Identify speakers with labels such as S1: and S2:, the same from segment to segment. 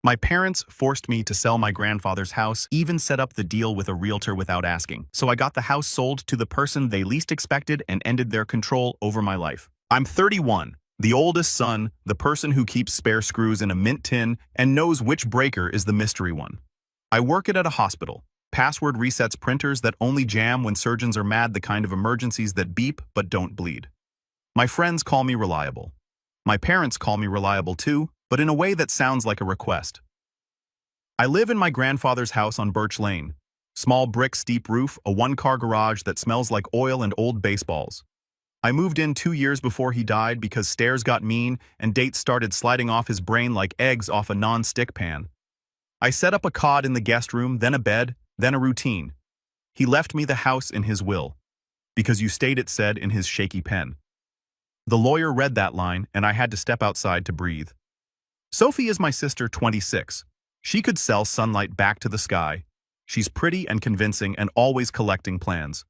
S1: My parents forced me to sell my grandfather's house, even set up the deal with a realtor without asking. So I got the house sold to the person they least expected and ended their control over my life. I'm 31, the oldest son, the person who keeps spare screws in a mint tin and knows which breaker is the mystery one. I work at a hospital. Password resets printers that only jam when surgeons are mad, the kind of emergencies that beep but don't bleed. My friends call me reliable. My parents call me reliable too, but in a way that sounds like a request. I live in my grandfather's house on Birch Lane. Small brick steep roof, a one-car garage that smells like oil and old baseballs. I moved in 2 years before he died because stairs got mean and dates started sliding off his brain like eggs off a non-stick pan. I set up a cot in the guest room, then a bed, then a routine. He left me the house in his will. Because you stayed, it said in his shaky pen. The lawyer read that line, and I had to step outside to breathe. Sophie is my sister, 26. She could sell sunlight back to the sky. She's pretty and convincing and always collecting plans.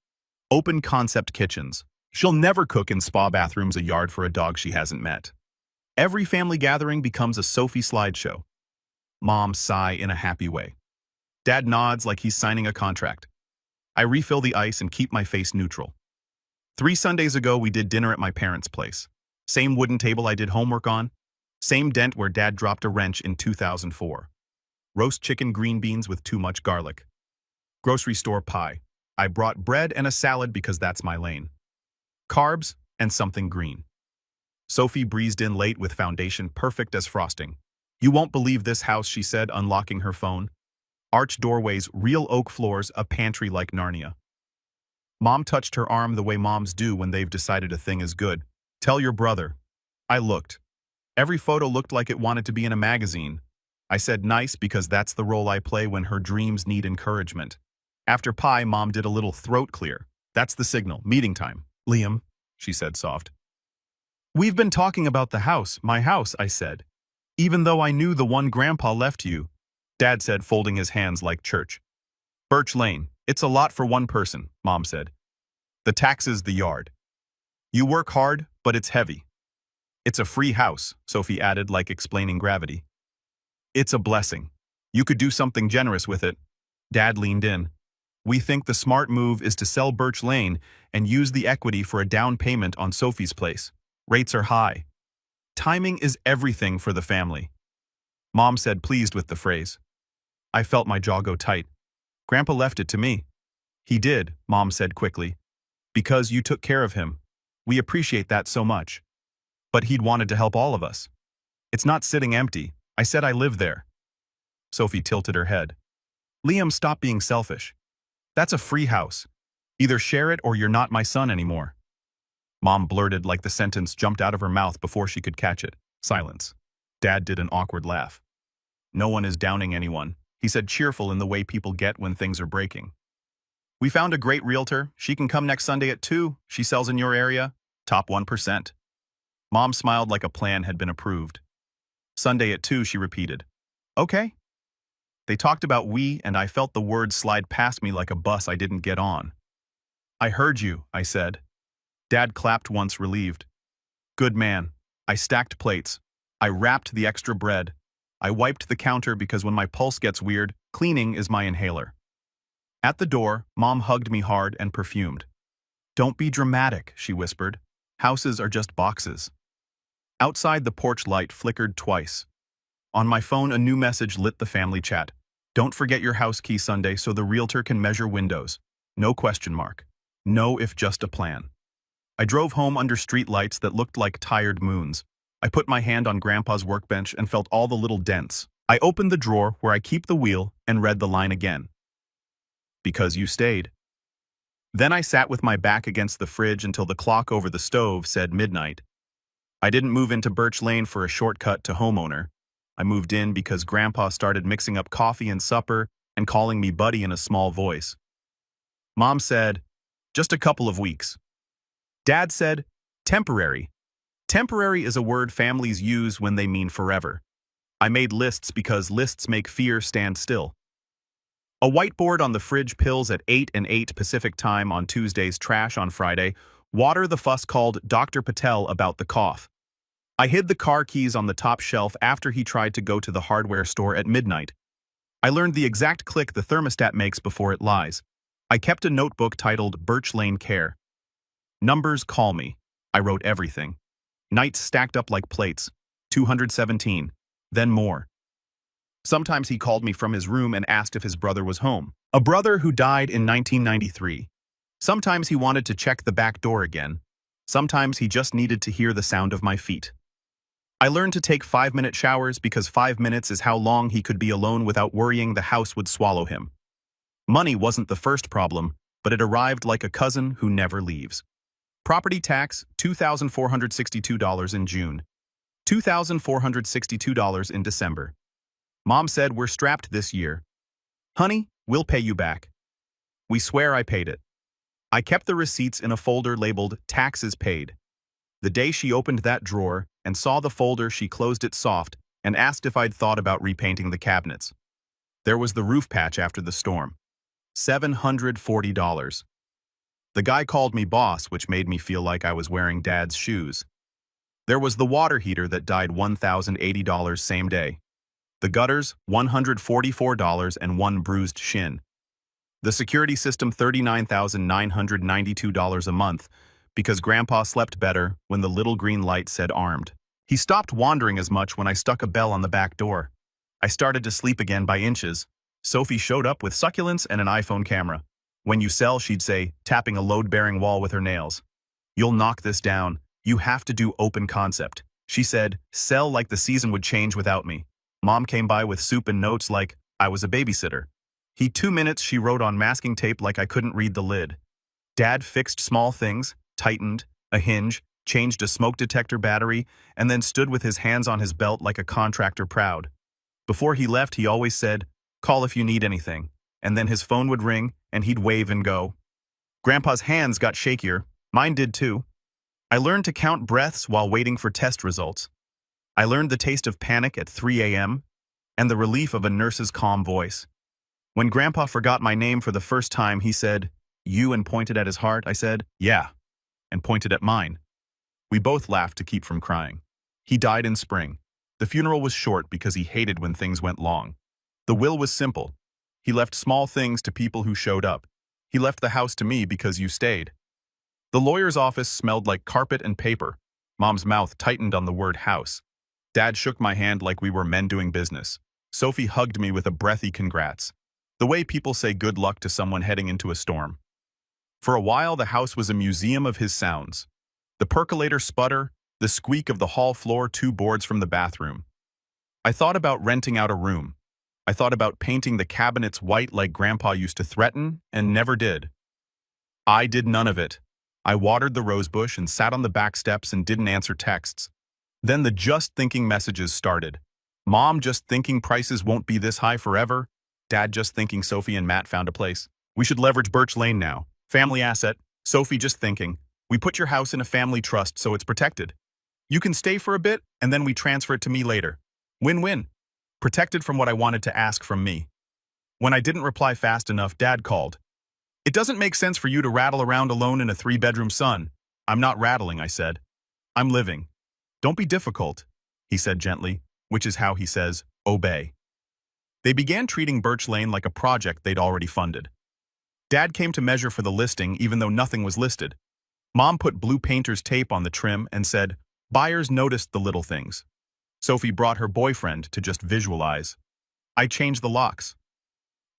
S1: Open concept kitchens. She'll never cook in spa bathrooms, a yard for a dog she hasn't met. Every family gathering becomes a Sophie slideshow. Mom sigh in a happy way. Dad nods like he's signing a contract. I refill the ice and keep my face neutral. 3 Sundays ago, we did dinner at my parents' place. Same wooden table I did homework on. Same dent where Dad dropped a wrench in 2004. Roast chicken, green beans with too much garlic. Grocery store pie. I brought bread and a salad because that's my lane. Carbs and something green. Sophie breezed in late with foundation perfect as frosting. You won't believe this house, she said, unlocking her phone. Arched doorways, real oak floors, a pantry like Narnia. Mom touched her arm the way moms do when they've decided a thing is good. Tell your brother. I looked. Every photo looked like it wanted to be in a magazine. I said nice because that's the role I play when her dreams need encouragement. After pie, Mom did a little throat clear. That's the signal. Meeting time. Liam, she said soft. We've been talking about the house, my house, I said. Even though I knew the one Grandpa left you, Dad said, folding his hands like church. Birch Lane. It's a lot for one person, Mom said. The taxes, the yard. You work hard, but it's heavy. It's a free house, Sophie added, like explaining gravity. It's a blessing. You could do something generous with it. Dad leaned in. We think the smart move is to sell Birch Lane and use the equity for a down payment on Sophie's place. Rates are high. Timing is everything for the family. Mom said, pleased with the phrase. I felt my jaw go tight. Grandpa left it to me. He did, Mom said quickly. Because you took care of him. We appreciate that so much. But he'd wanted to help all of us. It's not sitting empty. I said I live there. Sophie tilted her head. Liam, stop being selfish. That's a free house. Either share it or you're not my son anymore. Mom blurted like the sentence jumped out of her mouth before she could catch it. Silence. Dad did an awkward laugh. No one is downing anyone, he said, cheerful in the way people get when things are breaking. We found a great realtor. She can come next Sunday at 2. She sells in your area. Top 1%. Mom smiled like a plan had been approved. Sunday at 2, she repeated. Okay. They talked about we, and I felt the words slide past me like a bus I didn't get on. I heard you, I said. Dad clapped once, relieved. Good man. I stacked plates. I wrapped the extra bread. I wiped the counter because when my pulse gets weird, cleaning is my inhaler. At the door, Mom hugged me hard and perfumed. Don't be dramatic, she whispered. Houses are just boxes. Outside, the porch light flickered twice. On my phone, a new message lit the family chat. Don't forget your house key Sunday so the realtor can measure windows. No question mark. No if just a plan. I drove home under street lights that looked like tired moons. I put my hand on Grandpa's workbench and felt all the little dents. I opened the drawer where I keep the wheel and read the line again. Because you stayed. Then I sat with my back against the fridge until the clock over the stove said midnight. I didn't move into Birch Lane for a shortcut to homeowner. I moved in because Grandpa started mixing up coffee and supper and calling me buddy in a small voice. Mom said, just a couple of weeks. Dad said, temporary. Temporary is a word families use when they mean forever. I made lists because lists make fear stand still. A whiteboard on the fridge, pills at 8 and 8 Pacific time on Tuesdays, trash on Friday, water the fuss called Dr. Patel about the cough. I hid the car keys on the top shelf after he tried to go to the hardware store at midnight. I learned the exact click the thermostat makes before it lies. I kept a notebook titled Birch Lane Care. Numbers call me. I wrote everything. Nights stacked up like plates. 217. Then more. Sometimes he called me from his room and asked if his brother was home. A brother who died in 1993. Sometimes he wanted to check the back door again. Sometimes he just needed to hear the sound of my feet. I learned to take 5-minute showers because 5 minutes is how long he could be alone without worrying the house would swallow him. Money wasn't the first problem, but it arrived like a cousin who never leaves. Property tax, $2,462 in June. $2,462 in December. Mom said we're strapped this year. Honey, we'll pay you back. We swear I paid it. I kept the receipts in a folder labeled Taxes Paid. The day she opened that drawer and saw the folder, she closed it soft and asked if I'd thought about repainting the cabinets. There was the roof patch after the storm. $740. The guy called me boss, which made me feel like I was wearing Dad's shoes. There was the water heater that died $1,080 same day. The gutters, $144 and one bruised shin. The security system, $39,992 a month, because Grandpa slept better when the little green light said armed. He stopped wandering as much when I stuck a bell on the back door. I started to sleep again by inches. Sophie showed up with succulents and an iPhone camera. When you sell, she'd say, tapping a load-bearing wall with her nails. You'll knock this down. You have to do open concept. She said, sell like the season would change without me. Mom came by with soup and notes like I was a babysitter. 2 minutes she wrote on masking tape like I couldn't read the lid. Dad fixed small things, tightened a hinge, changed a smoke detector battery, and then stood with his hands on his belt like a contractor proud. Before he left, he always said, call if you need anything, and then his phone would ring and he'd wave and go. Grandpa's hands got shakier. Mine did too. I learned to count breaths while waiting for test results. I learned the taste of panic at 3 a.m. and the relief of a nurse's calm voice. When Grandpa forgot my name for the first time, he said, you, and pointed at his heart. I said, yeah, and pointed at mine. We both laughed to keep from crying. He died in spring. The funeral was short because he hated when things went long. The will was simple. He left small things to people who showed up. He left the house to me because you stayed. The lawyer's office smelled like carpet and paper. Mom's mouth tightened on the word house. Dad shook my hand like we were men doing business. Sophie hugged me with a breathy congrats. The way people say good luck to someone heading into a storm. For a while, the house was a museum of his sounds. The percolator sputter, the squeak of the hall floor 2 boards from the bathroom. I thought about renting out a room. I thought about painting the cabinets white like Grandpa used to threaten and never did. I did none of it. I watered the rosebush and sat on the back steps and didn't answer texts. Then the just thinking messages started. Mom just thinking prices won't be this high forever. Dad just thinking Sophie and Matt found a place. We should leverage Birch Lane now. Family asset. Sophie just thinking. We put your house in a family trust so it's protected. You can stay for a bit and then we transfer it to me later. Win-win. Protected from what I wanted to ask from me. When I didn't reply fast enough, Dad called. It doesn't make sense for you to rattle around alone in a 3-bedroom, son. I'm not rattling, I said. I'm living. Don't be difficult, he said gently, which is how he says, obey. They began treating Birch Lane like a project they'd already funded. Dad came to measure for the listing even though nothing was listed. Mom put blue painter's tape on the trim and said, buyers noticed the little things. Sophie brought her boyfriend to just visualize. I changed the locks.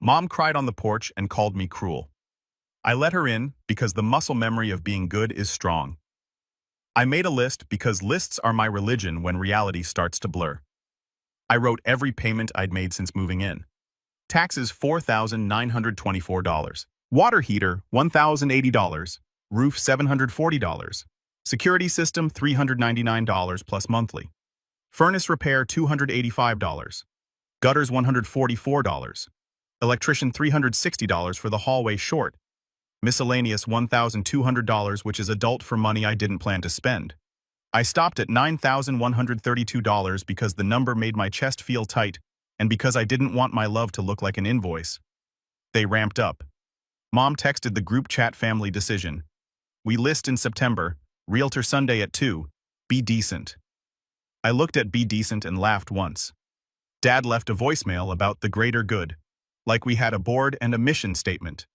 S1: Mom cried on the porch and called me cruel. I let her in because the muscle memory of being good is strong. I made a list because lists are my religion when reality starts to blur. I wrote every payment I'd made since moving in. Taxes, $4,924. Water heater, $1,080. Roof, $740. Security system, $399 plus monthly. Furnace repair, $285. Gutters, $144. Electrician, $360 for the hallway short. Miscellaneous, $1,200, which is adult for money I didn't plan to spend. I stopped at $9,132 because the number made my chest feel tight and because I didn't want my love to look like an invoice. They ramped up. Mom texted the group chat family decision. We list in September, Realtor Sunday at 2, be decent. I looked at Be Decent and laughed once. Dad left a voicemail about the greater good, like we had a board and a mission statement.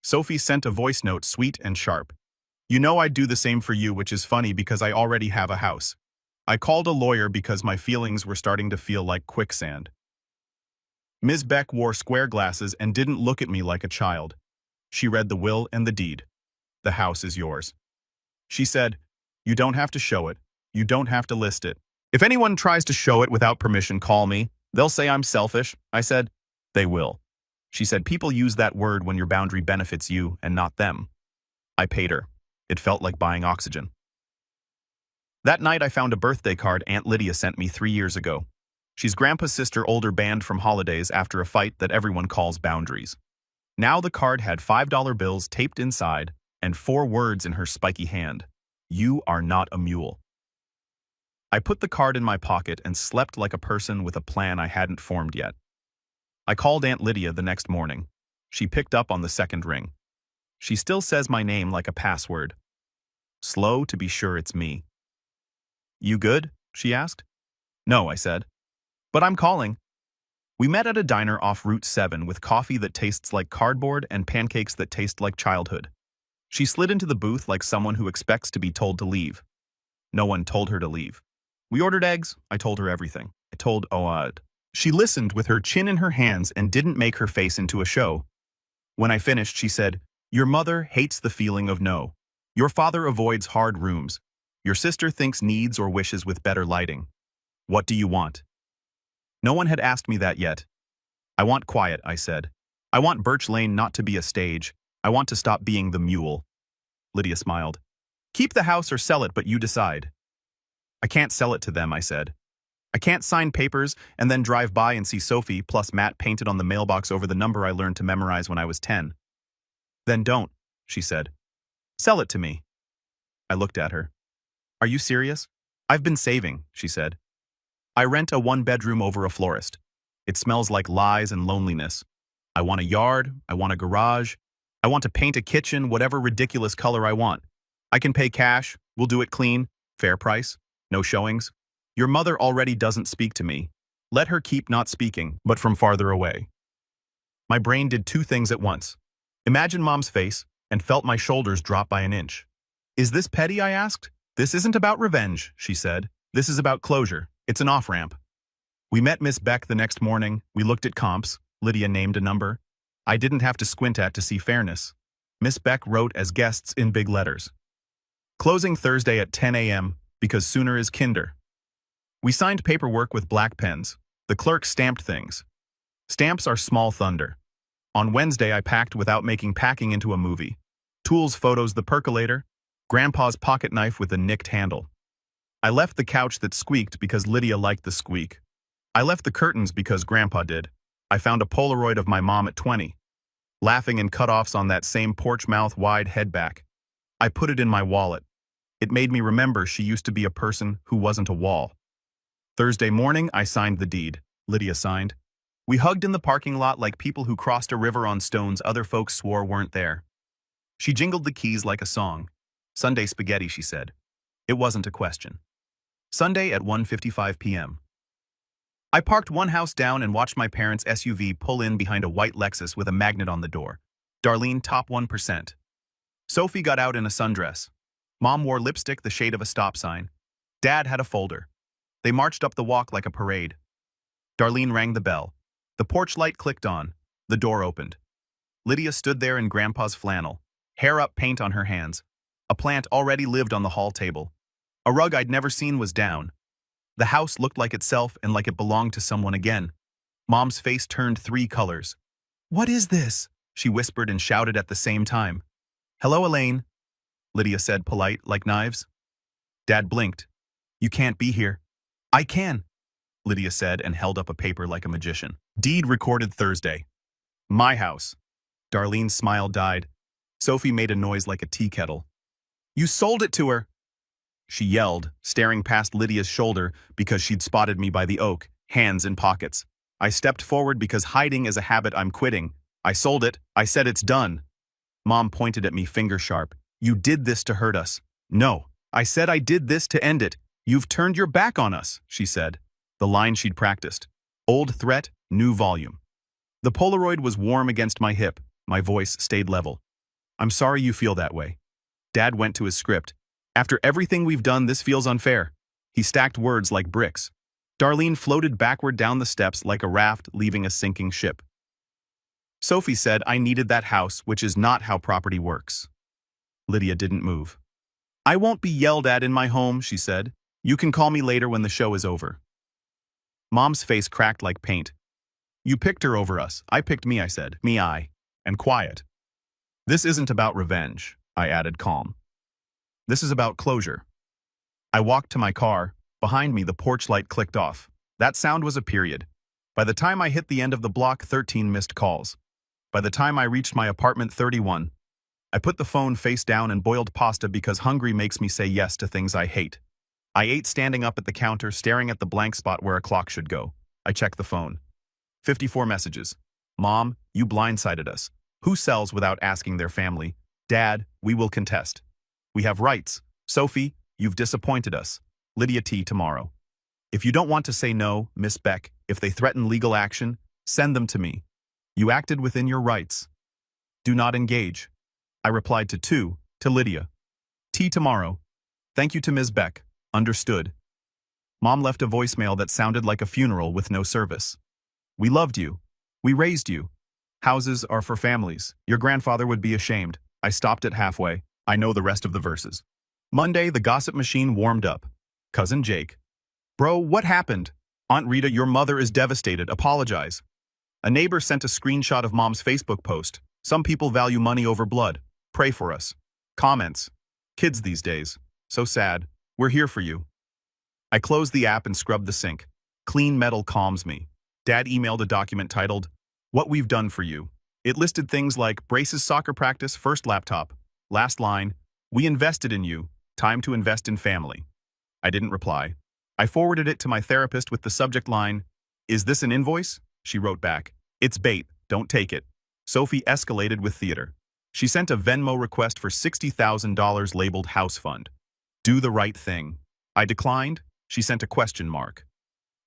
S1: Sophie sent a voice note sweet and sharp. You know I'd do the same for you, which is funny because I already have a house. I called a lawyer because my feelings were starting to feel like quicksand. Ms. Beck wore square glasses and didn't look at me like a child. She read the will and the deed. The house is yours. She said, you don't have to show it. You don't have to list it. If anyone tries to show it without permission, call me. They'll say I'm selfish. I said, they will. She said, people use that word when your boundary benefits you and not them. I paid her. It felt like buying oxygen. That night I found a birthday card Aunt Lydia sent me 3 years ago. She's Grandpa's sister, older, banned from holidays after a fight that everyone calls boundaries. Now the card had $5 bills taped inside and 4 words in her spiky hand. You are not a mule. I put the card in my pocket and slept like a person with a plan I hadn't formed yet. I called Aunt Lydia the next morning. She picked up on the second ring. She still says my name like a password. Slow to be sure it's me. You good? She asked. No, I said. But I'm calling. We met at a diner off Route 7 with coffee that tastes like cardboard and pancakes that taste like childhood. She slid into the booth like someone who expects to be told to leave. No one told her to leave. We ordered eggs. I told her everything. I told Oad. She listened with her chin in her hands and didn't make her face into a show. When I finished, she said, your mother hates the feeling of no. Your father avoids hard rooms. Your sister thinks needs or wishes with better lighting. What do you want? No one had asked me that yet. I want quiet, I said. I want Birch Lane not to be a stage. I want to stop being the mule. Lydia smiled. Keep the house or sell it, but you decide. I can't sell it to them, I said. I can't sign papers and then drive by and see Sophie plus Matt painted on the mailbox over the number I learned to memorize when I was 10. Then don't, she said. Sell it to me. I looked at her. Are you serious? I've been saving, she said. I rent a 1-bedroom over a florist. It smells like lies and loneliness. I want a yard. I want a garage. I want to paint a kitchen whatever ridiculous color I want. I can pay cash. We'll do it clean. Fair price. No showings. Your mother already doesn't speak to me. Let her keep not speaking, but from farther away. My brain did 2 things at once. Imagine Mom's face and felt my shoulders drop by an inch. Is this petty? I asked. This isn't about revenge, she said. This is about closure. It's an off-ramp. We met Miss Beck the next morning. We looked at comps. Lydia named a number. I didn't have to squint at to see fairness. Miss Beck wrote as guests in big letters. Closing Thursday at 10 a.m. because sooner is kinder. We signed paperwork with black pens. The clerk stamped things. Stamps are small thunder. On Wednesday, I packed without making packing into a movie. Tools, photos, the percolator. Grandpa's pocket knife with a nicked handle. I left the couch that squeaked because Lydia liked the squeak. I left the curtains because Grandpa did. I found a Polaroid of my mom at 20, laughing in cutoffs on that same porch mouth wide head back. I put it in my wallet. It made me remember she used to be a person who wasn't a wall. Thursday morning, I signed the deed. Lydia signed. We hugged in the parking lot like people who crossed a river on stones other folks swore weren't there. She jingled the keys like a song. Sunday spaghetti, she said. It wasn't a question. Sunday at 1:55 p.m. I parked one house down and watched my parents' SUV pull in behind a white Lexus with a magnet on the door. Darlene, top 1%. Sophie got out in a sundress. Mom wore lipstick the shade of a stop sign. Dad had a folder. They marched up the walk like a parade. Darlene rang the bell. The porch light clicked on. The door opened. Lydia stood there in Grandpa's flannel, hair up, paint on her hands. A plant already lived on the hall table. A rug I'd never seen was down. The house looked like itself and like it belonged to someone again. Mom's face turned 3 colors. What is this? She whispered and shouted at the same time. Hello, Elaine, Lydia said, polite like knives. Dad blinked. You can't be here. I can, Lydia said and held up a paper like a magician. Deed recorded Thursday. My house. Darlene's smile died. Sophie made a noise like a tea kettle. You sold it to her, she yelled, staring past Lydia's shoulder because she'd spotted me by the oak, hands in pockets. I stepped forward because hiding is a habit I'm quitting. I sold it. I said it's done. Mom pointed at me, finger sharp. You did this to hurt us. No, I said I did this to end it. "You've turned your back on us," she said, the line she'd practiced. Old threat, new volume. The Polaroid was warm against my hip. My voice stayed level. "I'm sorry you feel that way." Dad went to his script. "After everything we've done, this feels unfair." He stacked words like bricks. Darlene floated backward down the steps like a raft leaving a sinking ship. Sophie said I needed that house, which is not how property works. Lydia didn't move. "I won't be yelled at in my home," she said. "You can call me later when the show is over." Mom's face cracked like paint. "You picked her over us. I picked me," I said. And quiet. "This isn't about revenge," I added, calm. "This is about closure." I walked to my car. Behind me, the porch light clicked off. That sound was a period. By the time I hit the end of the block, 13 missed calls. By the time I reached my apartment, 31. I put the phone face down and boiled pasta because hungry makes me say yes to things I hate. I ate standing up at the counter, staring at the blank spot where a clock should go. I checked the phone. 54 messages. "Mom, you blindsided us. Who sells without asking their family? Dad, we will contest. We have rights. Sophie, you've disappointed us. Lydia T. tomorrow. If you don't want to say no, Miss Beck, if they threaten legal action, send them to me. You acted within your rights. Do not engage." I replied to 2, to Lydia. "T. tomorrow. Thank you to Ms. Beck. Understood." Mom left a voicemail that sounded like a funeral with no service. "We loved you. We raised you. Houses are for families. Your grandfather would be ashamed." I stopped it halfway. I know the rest of the verses. Monday, the gossip machine warmed up. Cousin Jake. "Bro, what happened? Aunt Rita, your mother is devastated. Apologize." A neighbor sent a screenshot of Mom's Facebook post. "Some people value money over blood. Pray for us." Comments. "Kids these days. So sad. We're here for you." I closed the app and scrubbed the sink. Clean metal calms me. Dad emailed a document titled, "What We've Done for You." It listed things like braces, soccer practice, first laptop. Last line, "We invested in you. Time to invest in family." I didn't reply. I forwarded it to my therapist with the subject line, "Is this an invoice?" She wrote back, "It's bait. Don't take it." Sophie escalated with theater. She sent a Venmo request for $60,000 labeled house fund. "Do the right thing." I declined. She sent a question mark.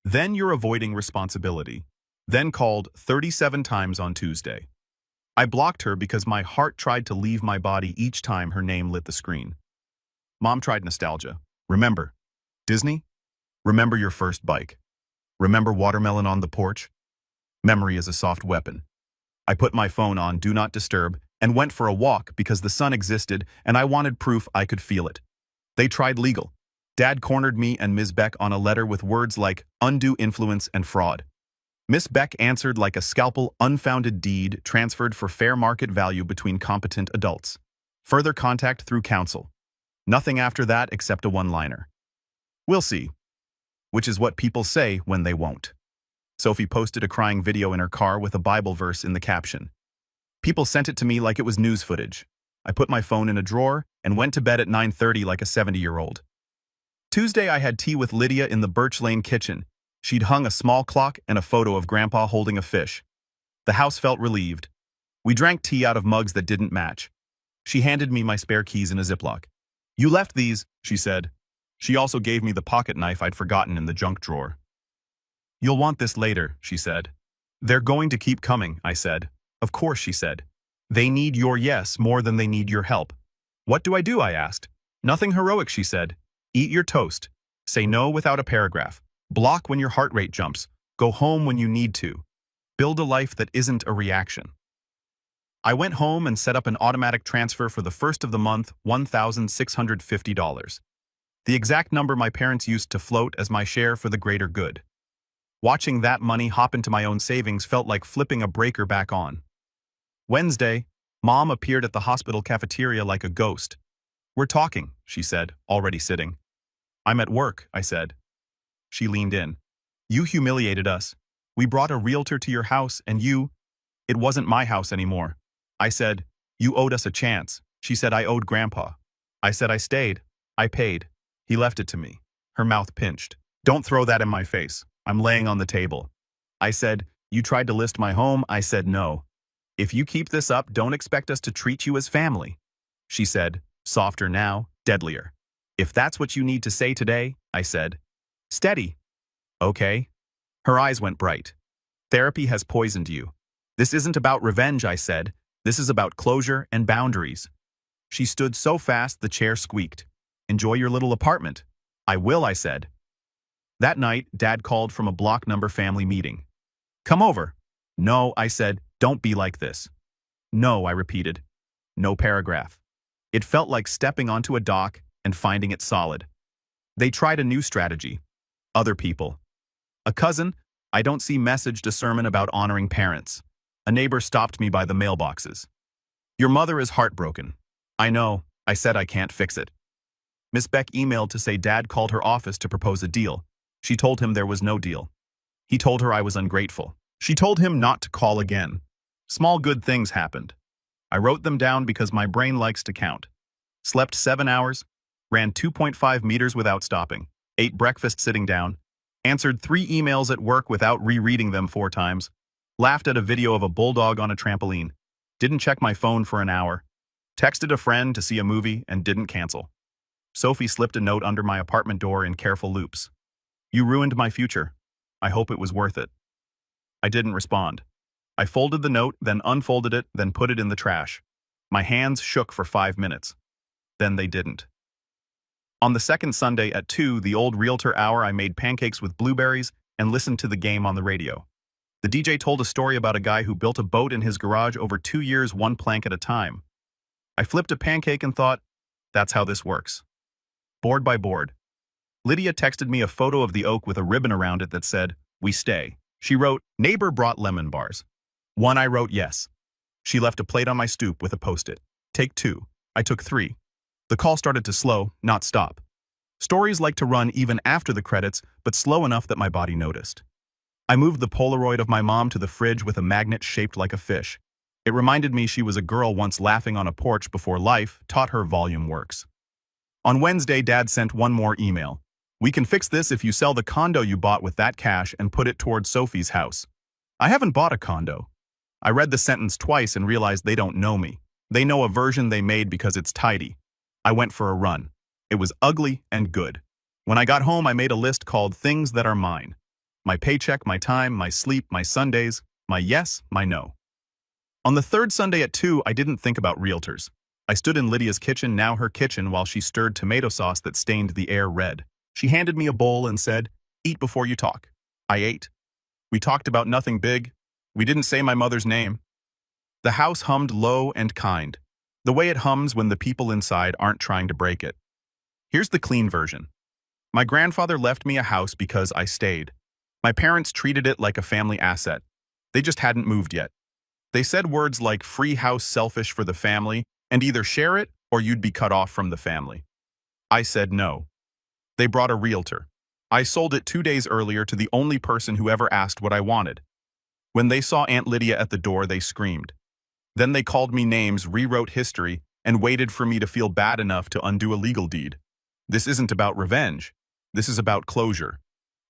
S1: "Then you're avoiding responsibility." Then called 37 times on Tuesday. I blocked her because my heart tried to leave my body each time her name lit the screen. Mom tried nostalgia. "Remember Disney? Remember your first bike? Remember watermelon on the porch?" Memory is a soft weapon. I put my phone on Do Not Disturb and went for a walk because the sun existed and I wanted proof I could feel it. They tried legal. Dad cornered me and Ms. Beck on a letter with words like undue influence and fraud. Miss Beck answered like a scalpel unfounded deed transferred for fair market value between competent adults. Further contact through counsel. Nothing after that except a one-liner. "We'll see." Which is what people say when they won't. Sophie posted a crying video in her car with a Bible verse in the caption. People sent it to me like it was news footage. I put my phone in a drawer and went to bed at 9:30 like a 70-year-old. Tuesday I had tea with Lydia in the Birch Lane kitchen. She'd hung a small clock and a photo of Grandpa holding a fish. The house felt relieved. We drank tea out of mugs that didn't match. She handed me my spare keys in a Ziploc. "You left these," she said. She also gave me the pocket knife I'd forgotten in the junk drawer. "You'll want this later," she said. "They're going to keep coming," I said. "Of course," she said. "They need your yes more than they need your help." "What do?" I asked. "Nothing heroic," she said. "Eat your toast. Say no without a paragraph. Block when your heart rate jumps. Go home when you need to. Build a life that isn't a reaction." I went home and set up an automatic transfer for the first of the month, $1,650. The exact number my parents used to float as my share for the greater good. Watching that money hop into my own savings felt like flipping a breaker back on. Wednesday, Mom appeared at the hospital cafeteria like a ghost. "We're talking," she said, already sitting. "I'm at work," I said. She leaned in. "You humiliated us. We brought a realtor to your house and you—" "It wasn't my house anymore." I said, "You owed us a chance." She said I owed Grandpa. I said I stayed. I paid. He left it to me. Her mouth pinched. "Don't throw that in my face. I'm laying on the table." I said, "You tried to list my home." I said no. "If you keep this up, don't expect us to treat you as family." She said, softer now, deadlier. If that's what you need to say today, I said. Steady. Okay. Her eyes went bright. Therapy has poisoned you. This isn't about revenge, I said. This is about closure and boundaries. She stood so fast the chair squeaked. Enjoy your little apartment. I will, I said. That night, Dad called from a block number family meeting. Come over. No, I said, don't be like this. No, I repeated. No paragraph. It felt like stepping onto a dock and finding it solid. They tried a new strategy. Other people. A cousin, I don't see messaged a sermon about honoring parents. A neighbor stopped me by the mailboxes. Your mother is heartbroken. I know, I said I can't fix it. Miss Beck emailed to say Dad called her office to propose a deal. She told him there was no deal. He told her I was ungrateful. She told him not to call again. Small good things happened. I wrote them down because my brain likes to count. Slept 7 hours, ran 2.5 meters without stopping, ate breakfast sitting down, answered 3 emails at work without rereading them 4 times, laughed at a video of a bulldog on a trampoline, didn't check my phone for an hour, texted a friend to see a movie and didn't cancel. Sophie slipped a note under my apartment door in careful loops. You ruined my future. I hope it was worth it. I didn't respond. I folded the note, then unfolded it, then put it in the trash. My hands shook for 5 minutes. Then they didn't. On the second Sunday at 2, the old realtor hour, I made pancakes with blueberries and listened to the game on the radio. The DJ told a story about a guy who built a boat in his garage over 2 years, 1 plank at a time. I flipped a pancake and thought, that's how this works. Board by board. Lydia texted me a photo of the oak with a ribbon around it that said, we stay. She wrote, neighbor brought lemon bars. 1, I wrote yes. She left a plate on my stoop with a post-it. Take 2. I took 3. The call started to slow, not stop. Stories like to run even after the credits, but slow enough that my body noticed. I moved the Polaroid of my mom to the fridge with a magnet shaped like a fish. It reminded me she was a girl once laughing on a porch before life taught her volume works. On Wednesday, Dad sent one more email. We can fix this if you sell the condo you bought with that cash and put it towards Sophie's house. I haven't bought a condo. I read the sentence twice and realized they don't know me. They know a version they made because it's tidy. I went for a run. It was ugly and good. When I got home, I made a list called Things That Are Mine. My paycheck, my time, my sleep, my Sundays, my yes, my no. On the third Sunday at 2, I didn't think about realtors. I stood in Lydia's kitchen, now her kitchen, while she stirred tomato sauce that stained the air red. She handed me a bowl and said, eat before you talk. I ate. We talked about nothing big. We didn't say my mother's name. The house hummed low and kind, the way it hums when the people inside aren't trying to break it. Here's the clean version. My grandfather left me a house because I stayed. My parents treated it like a family asset. They just hadn't moved yet. They said words like free house, selfish for the family, and either share it or you'd be cut off from the family. I said no. They brought a realtor. I sold it 2 days earlier to the only person who ever asked what I wanted. When they saw Aunt Lydia at the door, they screamed. Then they called me names, rewrote history, and waited for me to feel bad enough to undo a legal deed. This isn't about revenge. This is about closure.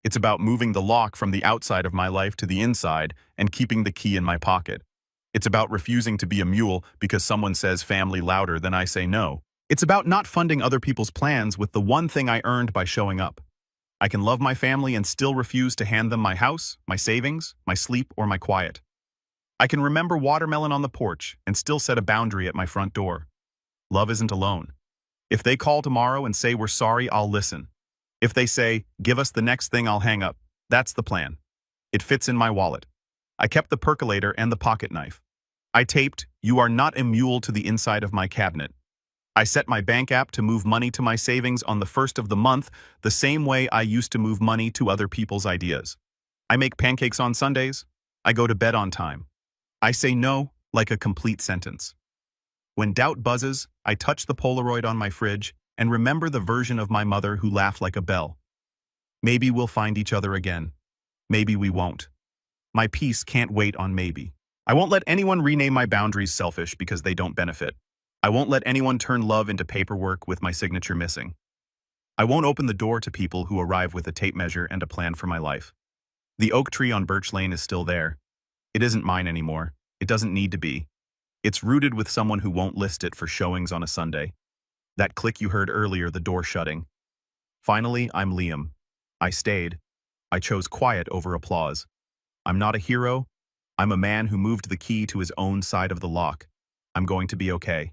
S1: It's about moving the lock from the outside of my life to the inside and keeping the key in my pocket. It's about refusing to be a mule because someone says family louder than I say no. It's about not funding other people's plans with the one thing I earned by showing up. I can love my family and still refuse to hand them my house, my savings, my sleep, or my quiet. I can remember watermelon on the porch and still set a boundary at my front door. Love isn't alone. If they call tomorrow and say we're sorry, I'll listen. If they say, give us the next thing, I'll hang up. That's the plan. It fits in my wallet. I kept the percolator and the pocket knife. I taped, you are not a mule to the inside of my cabinet. I set my bank app to move money to my savings on the first of the month, the same way I used to move money to other people's ideas. I make pancakes on Sundays. I go to bed on time. I say no like a complete sentence. When doubt buzzes, I touch the Polaroid on my fridge and remember the version of my mother who laughed like a bell. Maybe we'll find each other again. Maybe we won't. My peace can't wait on maybe. I won't let anyone rename my boundaries selfish because they don't benefit. I won't let anyone turn love into paperwork with my signature missing. I won't open the door to people who arrive with a tape measure and a plan for my life. The oak tree on Birch Lane is still there. It isn't mine anymore. It doesn't need to be. It's rooted with someone who won't list it for showings on a Sunday. That click you heard earlier, the door shutting. Finally, I'm Liam. I stayed. I chose quiet over applause. I'm not a hero. I'm a man who moved the key to his own side of the lock. I'm going to be okay.